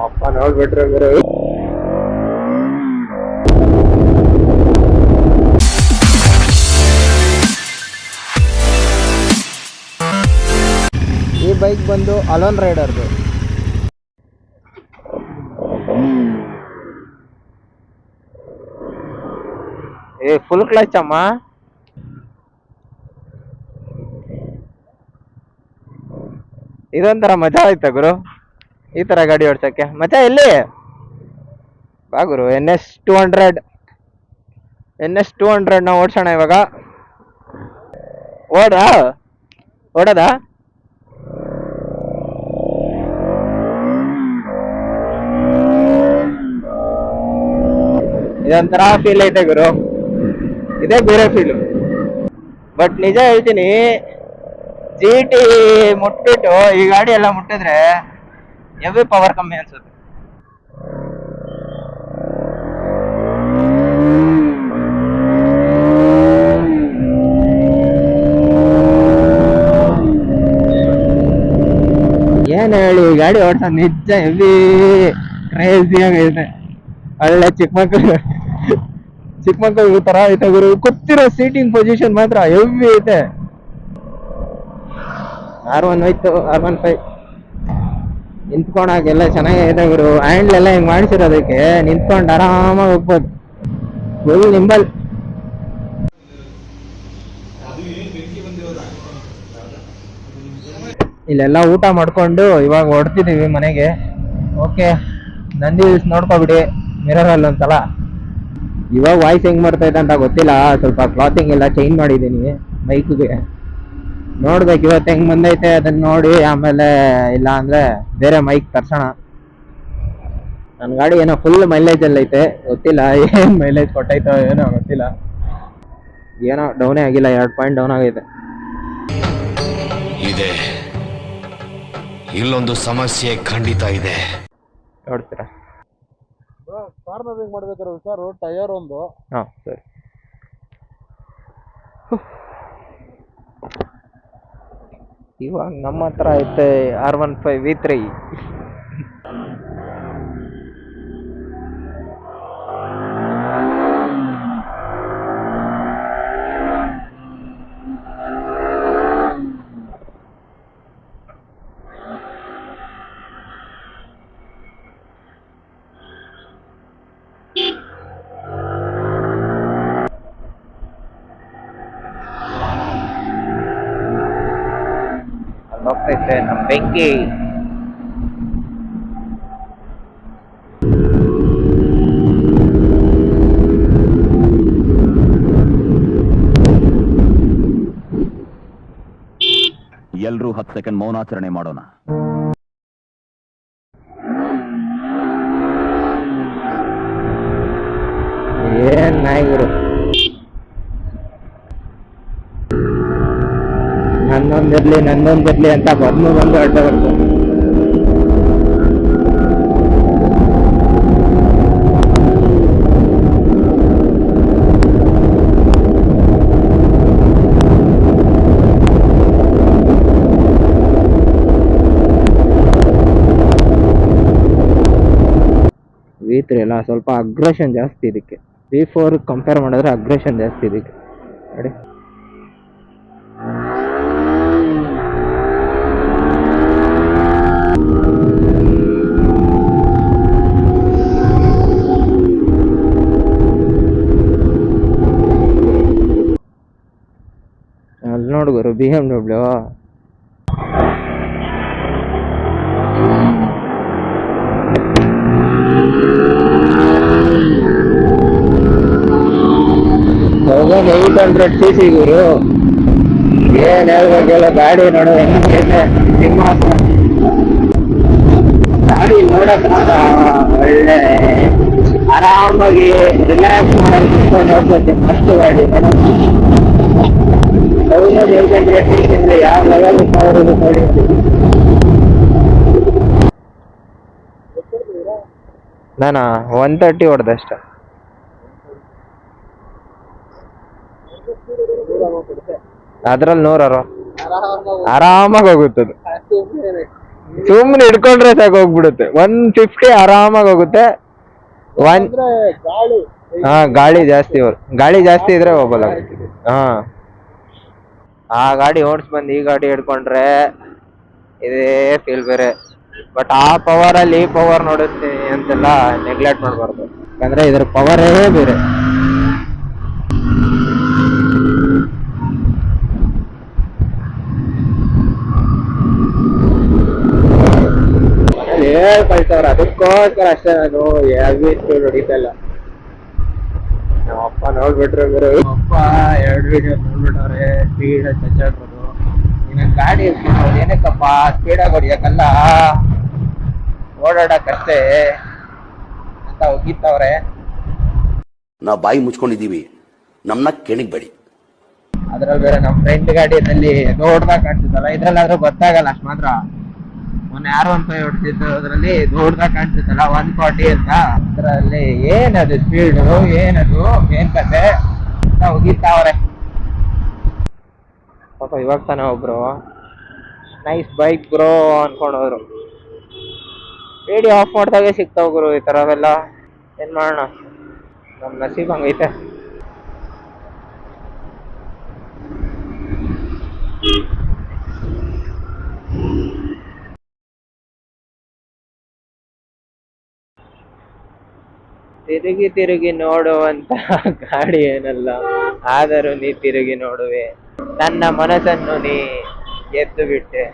ಅಪ್ಪ ನೋಡ್ಬಿಟ್ರೆ ಗುರು. ಈ ಬೈಕ್ ಬಂದು ಅಲೋನ್ ರೈಡರ್ದು. ಫುಲ್ ಕ್ಲಚ್ ಅಮ್ಮ. ಇದೊಂಥರ ಮಜಾ ಆಯ್ತಾ ಗುರು ಈ ತರ ಗಾಡಿ ಓಡ್ಸಕ್ಕೆ. ಮಜಾ ಎಲ್ಲಿ ಬಾ ಗುರು. NS 200 ನಾವು ಓಡ್ಸೋಣ ಇವಾಗ. ಓಡದ ಇದೊಂಥರ ಫೀಲ್ ಐತೆ ಗುರು. ಇದೇ ಬೇರೆ ಫೀಲು. ಬಟ್ ನಿಜ ಹೇಳ್ತೀನಿ, GT ಮುಟ್ಬಿಟ್ಟು ಈ ಗಾಡಿ ಎಲ್ಲ ಮುಟ್ಟಿದ್ರೆ ಹೆವಿ ಪವರ್ ಕಮ್ಮಿ ಅನ್ಸುತ್ತೆ. ಏನ್ ಹೇಳಿ, ಈ ಗಾಡಿ ಓಡ್ಸೋ ನಿಜ ಹೆವಿ ಕ್ರೇಜಿ ಆಗೈತೆ. ಒಳ್ಳೆ ಚಿಕ್ಕ ಮಕ್ಕಳು ತರ ಐತೆ ಗುರು. ಗೊತ್ತಿರೋ ಸೀಟಿಂಗ್ ಪೊಸಿಷನ್ ಮಾತ್ರ ಹೆವಿ ಐತೆ. R1 ಹೋಯ್ತು, R15 ನಿಂತ್ಕೊಂಡಾಗೆಲ್ಲ ಚೆನ್ನಾಗಿದೆ ಗುರು. ಹ್ಯಾಂಡ್ಲ್ ಎಲ್ಲ ಹಿಂಗ್ ಮಾಡಿಸಿರೋದಕ್ಕೆ ನಿಂತ್ಕೊಂಡು ಆರಾಮಾಗಿ ಹೋಗ್ಬೋದು. ಫುಲ್ ನಿಂಬಲ್. ಇಲ್ಲೆಲ್ಲ ಊಟ ಮಾಡ್ಕೊಂಡು ಇವಾಗ ಹೊಡ್ತಿದೀವಿ ಮನೆಗೆ. ಓಕೆ, ನಂದಿ ಹಿಲ್ಸ್ ನೋಡ್ಕೊಬಿಡಿ ಮಿರರಲ್ಲಿ ಒಂದ್ಸಲ. ಇವಾಗ ವಾಯ್ಸ್ ಹೆಂಗ್ ಮಾಡ್ತಾ ಇದೆ ಅಂತ ಗೊತ್ತಿಲ್ಲ. ಸ್ವಲ್ಪ ಕ್ಲಾತಿಂಗ್ ಎಲ್ಲ ಚೇಂಜ್ ಮಾಡಿದ್ದೀನಿ ಮೈಕ್ಗೆ. ನೋಡ್ಬೇಕು ಇವತ್ತು ಹೆಂಗ್ ಬಂದೈತೆ ಅದನ್ನ ನೋಡಿ, ಆಮೇಲೆ ಇಲ್ಲ ಅಂದ್ರೆ ಬೇರೆ ಮೈಕ್ ತರ್ಸೋಣ. ನನ್ನ ಗಾಡಿ ಏನೋ ಫುಲ್ ಮೈಲೇಜ್ ಅಲ್ಲಿ ಐತೆ, ಗೊತ್ತಿಲ್ಲ ಏನ್ ಮೈಲೇಜ್ ಕೊಟ್ಟೈತೋ ಏನೋ ಗೊತ್ತಿಲ್ಲ. ಏನೋ ಡೌನೇ ಆಗಿಲ್ಲ, 2 ಪಾಯಿಂಟ್ ಡೌನ್ ಆಗೈತೆ. ಇದೆ ಇಲ್ಲೊಂದು ಸಮಸ್ಯೆ ಖಂಡಿತ ಇದೆ. ನೋಡ್ತೀರಾ ಕಾರ್ನರಿಂಗ್ ಮಾಡ್ಬೇಕಾದ್ರೆ ಹುಷಾರು, ಟೈರ್ ಒಂದು. ಹಾ ಸರಿ. ಇವಾಗ ನಮ್ಮ ಹತ್ರ ಐತೆ R15 V3. ಹೋಗ್ತೈತೆ ನಮ್ಮ ಬೆಂಕಿ. ಎಲ್ರೂ 10 ಸೆಕೆಂಡ್ ಮೌನಾಚರಣೆ ಮಾಡೋಣ. ಏನ್ ನಾಯಿಗಳು. ನಂದೊಂದಿರ್ಲಿ ಅಂತ ಬಂದು ಅಡ್ಡ ಬರ್ತದೆ. V3 ಅಲ್ಲ, ಸ್ವಲ್ಪ ಅಗ್ರೆಷನ್ ಜಾಸ್ತಿ ಇದಕ್ಕೆ. V4 ಕಂಪೇರ್ ಮಾಡಿದ್ರೆ ಅಗ್ರೆಷನ್ ಜಾಸ್ತಿ ಇದಕ್ಕೆ ನೋಡಿ. ಅಲ್ಲಿ ನೋಡ್ಗುರು BMW. ಹೋಗೋದು 800cc ಗುರು. ಏನ್ ಹೇಳ್ಬೇಕೆಲ್ಲ ಗಾಡಿ ನೋಡೋ ಹೆಂಗೈತೆ. ಸಿಂಹಾಸನ ಗಾಡಿ ನೋಡಕ್ ಒಳ್ಳೆ ಆರಾಮಾಗಿ ರಿಲ್ಯಾಕ್ಸ್ ಮಾಡಿ ಕುತ್ಕೊಂಡು ಹೋಗ್ಬೋದು. ಫಸ್ಟ್ ಗಾಡಿ 800cc ಯಾವ ಲೆವೆಲ್ ಪವರ್ ನೋಡಿ. ನಾನಾ 130 ಹೊಡೆದಷ್ಟೆ. ಅದ್ರಲ್ಲಿ 100 ಆರಾಮಾಗಿ ಹೋಗುತ್ತದು. ಸುಮ್ಮನೆ ಹಿಡ್ಕೊಂಡ್ರೆ ಸಾಕು ಹೋಗ್ಬಿಡುತ್ತೆ. 150 ಆರಾಮಾಗಿ ಹೋಗುತ್ತೆ. ಅಂದ್ರೆ ಗಾಳಿ ಹಾ ಗಾಳಿ ಜಾಸ್ತಿ ಇದ್ರೆ ಹೋಗಲ್ಲ. ಹಾ ಆ ಗಾಡಿ ಓಡಿಸ್ ಬಂದು ಈ ಗಾಡಿ ಹಿಡ್ಕೊಂಡ್ರೆ ಇದೇ ಫೀಲ್ ಬೇರೆ. ಬಟ್ ಆ ಪವರ್ ಅಲ್ಲಿ ಈ ಪವರ್ ನೋಡುತ್ತೀನಿ ಅಂತೆಲ್ಲ ನೆಗ್ಲೆಕ್ಟ್ ಮಾಡಬಾರ್ದು, ಯಾಕಂದ್ರೆ ಇದ್ರ ಪವರೇ ಬೇರೆ. ಹೇಳ್ಕೊಳ್ತವ್ರ, ಅದಕ್ಕೋಸ್ಕರ ಅಷ್ಟೇ ನಾನು ಹೆವಿ ಸ್ಪೀಡ್ ಹೊಡಿತಾ ಇಲ್ಲ. ನಮ್ಮಪ್ಪ ನೋಡ್ಬಿಟ್ರೆ ಗುರು, ಅಪ್ಪ 2 ವಿಡಿಯೋ ನೋಡ್ಬಿಟ್ಟವ್ರೆ ಸ್ಪೀಡ್ ಚಚ್ಚಾಡ್ಬೋದು. ಇನ್ನ ಗಾಡಿ ಏನಕ್ಕಪ್ಪ ಸ್ಪೀಡಾಗಿ ಹೊಡಿಯಕ್ಕಲ್ಲ, ಓಡಾಡಕ್ಕಷ್ಟೇ ಅಂತ ಹೋಗಿತ್ತವ್ರೆ. ನಾವು ಬಾಯಿ ಮುಚ್ಕೊಂಡಿದೀವಿ, ನಮ್ಮನ್ನ ಕೆಣಕ್ಬೇಡಿ. ಅದ್ರಲ್ಲಿ ಬೇರೆ ನಮ್ಮ ಫ್ರೆಂಡ್ ಗಾಡಿಯಲ್ಲಿ ದೊಡ್ಡದಾಗ ಕಾಣಿಸುತ್ತಲ್ಲ, ಇದ್ರಲ್ಲಾದ್ರೂ ಗೊತ್ತಾಗಲ್ಲ ಅಷ್ಟು ಮಾತ್ರ. ಮೊನ್ನೆ ಯಾರು ಅಂತ ಹೊಡ್ತಿದ್ದು, ಅದ್ರಲ್ಲಿ ದೊಡ್ಡದಾಗ ಕಾಣಿಸುತ್ತಲ್ಲ 140 ಅಂತ, ಅದ್ರಲ್ಲಿ ಏನದು ಸ್ಪೀಡು, ಏನದು ಏನ್ ಕತೆ ಅಂತ ಹೋಗಿತ್ತಾವ್ರೆ ಪಾಪ. ಇವಾಗ ತಾನೇ ಒಬ್ರು ನೈಸ್ ಬೈಕ್ ಬ್ರೋ ಅನ್ಕೊಂಡವ್ರು, ರೇಡಿಯೋ ಆಫ್ ಮಾಡ್ದಾಗೆ ಸಿಗ್ತಾವ ಗುರು ಈ ಥರವೆಲ್ಲ. ಏನ್ ಮಾಡೋಣ, ನಮ್ಮ ನಸೀಬ್ ಹಂಗೈತೆ. ತಿರುಗಿ ತಿರುಗಿ ನೋಡುವಂತ ಗಾಡಿ ಏನಲ್ಲ, ಆದರೂ ನೀ ತಿರುಗಿ ನೋಡುವೆ, ನನ್ನ ಮನಸ್ಸನ್ನು ನೀ ಗೆದ್ದು ಬಿಟ್ಟೆ.